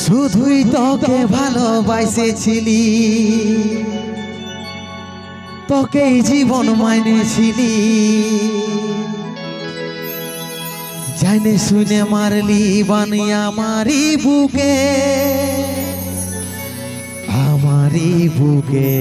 শুধুই তোকে ভালোবাসেছিলি, তোকেই জীবন মানেছিলি, জানে শুনে মারলি বানি আমারই বুকে, আমারই বুকে।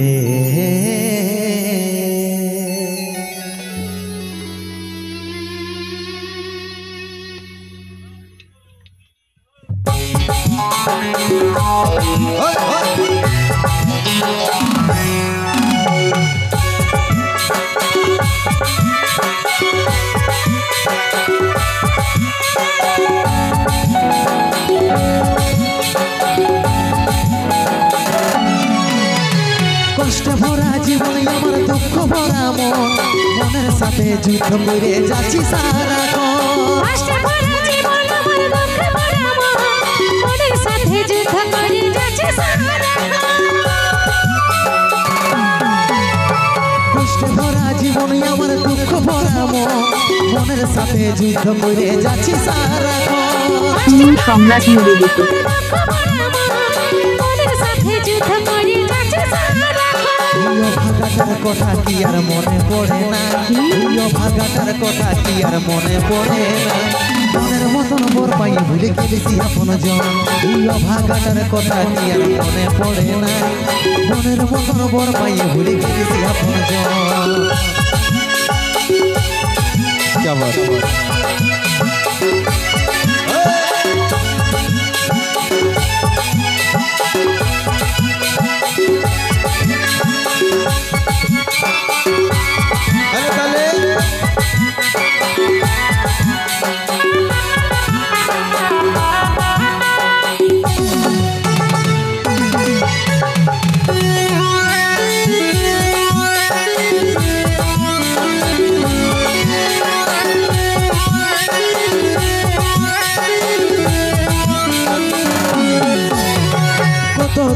কষ্ট ভরা জীবন আমার দুঃখ ভরা মন, মনের সাথে যুদ্ধ করে যাচ্ছি সারাক্ষণ। কষ্ট ভরা জীবন আমার দুঃখ ভরা মন, মনের সাথে যুদ্ধ করে যাচ্ছি সারাক্ষণ। কষ্ট ভরা জীবন আমার দুঃখ ভরা মন, মনের সাথে যুদ্ধ করে যাচ্ছি সারাক্ষণ। সম্রাট নিবেদিত। মনের সাথে যুদ্ধ করে যাচ্ছি সারাক্ষণ। ভাগাটার কথা কি আর মনে পড়ে না, ভাগাটার কথা কি আর মনে পড়ে না, মনের মতন বর পাই ভুলে গেছি আপন জন। ভাগাটার কথা কি আর মনে পড়ে না, মনের মতন বর পাই ভুলে গেছি আপন জন।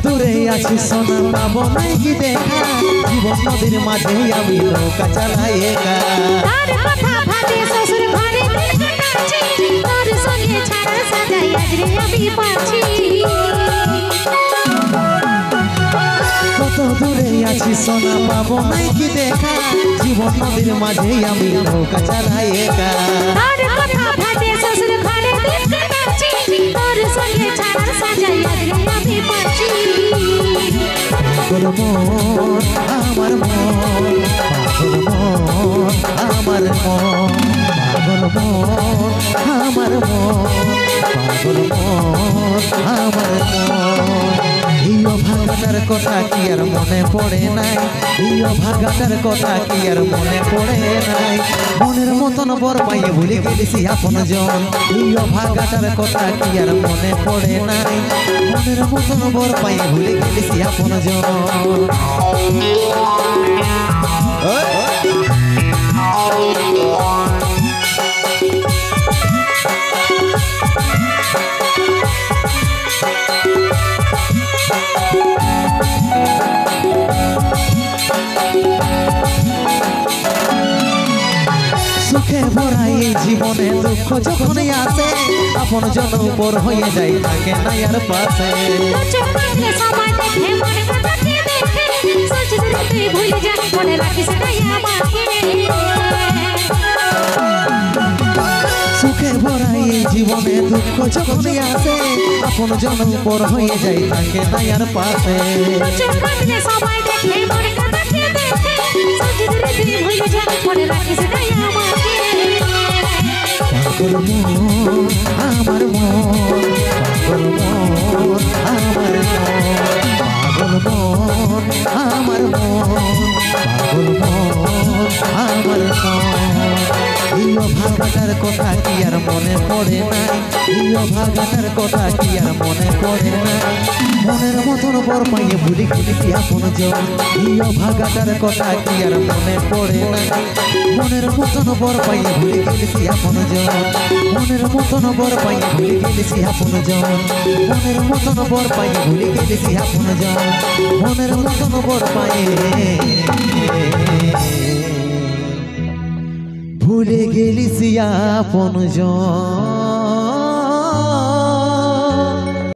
দূরে আছি সোনা পাবো নাই কি দেখা, জীবন নদীর মাঝে আমি নৌকা চালাই একা। তার কথা ভাবে শ্বশুর ঘরে দিন কাটাচ্ছি, তোর সঙ্গে ছাড়া সাজাই আজরে আমি পাচ্ছি। কত দূরে আছি সোনা পাবো নাই কি দেখা, জীবন নদীর মাঝে আমি নৌকা চালাই একা। তার কথা ভাবে শ্বশুর ঘরে দিন কাটাচ্ছি, তোর সঙ্গে ছাড়া সাজাই আজরে আমি পাচ্ছি। পাগল মন আমার মন, পাগল মন আমার মন, পাগল মন আমার মন, পাগল মন আমার মন। ভাগাটার কথা কি আর মনে পড়ে নাই, ভাগাটার কথা কি আর মনে পড়ে নাই, মনের মতন বর পাইয়ে ভুলে গেছি আপন জন। ভাগাটার কথা কি আর মনে পড়ে নাই, মনের মতন বর পাইয়ে ভুলে গেছি আপন জন। সুখে ভরা এই জীবনে দুঃখ যখন আসে, আপন জন উপর হয়ে যায় থাকে না আর পাশে। সময় দেখে মনে কথাকে দেখে, সহ্য তুই ভুলে যা, মনে রাখিস তাই আমাকে। সুখে ভরা এই জীবনে দুঃখ যখন আসে, আপন জন উপর হয়ে যায় থাকে না আর পাশে। সময় দেখে মনে কথাকে দেখে, সহ্য তুই ভুলে যা, মনে রাখিস তাই আমাকে। পাগল মন আমার মন, পাগল মন আমার মন, পাগল মন আমার মন, পাগল মন আমার মন। ভাগাটার কথা কি আর মনে পড়ে নাই, ভাগাটার কথা কি আর মনে পড়ে নাই, মনের মতন বর পাইয়ে ভুলে গেছি আপন জন। ভাগাটার কথা কি আর মনে পড়ে নাই, মনের মতন বর পাইয়ে ভুলে গেছি আপন জন। মনের মতন বর পাইয়ে ভুলে গেছি আপন জন, মনের মতন বর পাইয়ে ভুলে গেছি আপন জন, মনের মতন বর পাইয়ে ভুলে গেলি আপন জন।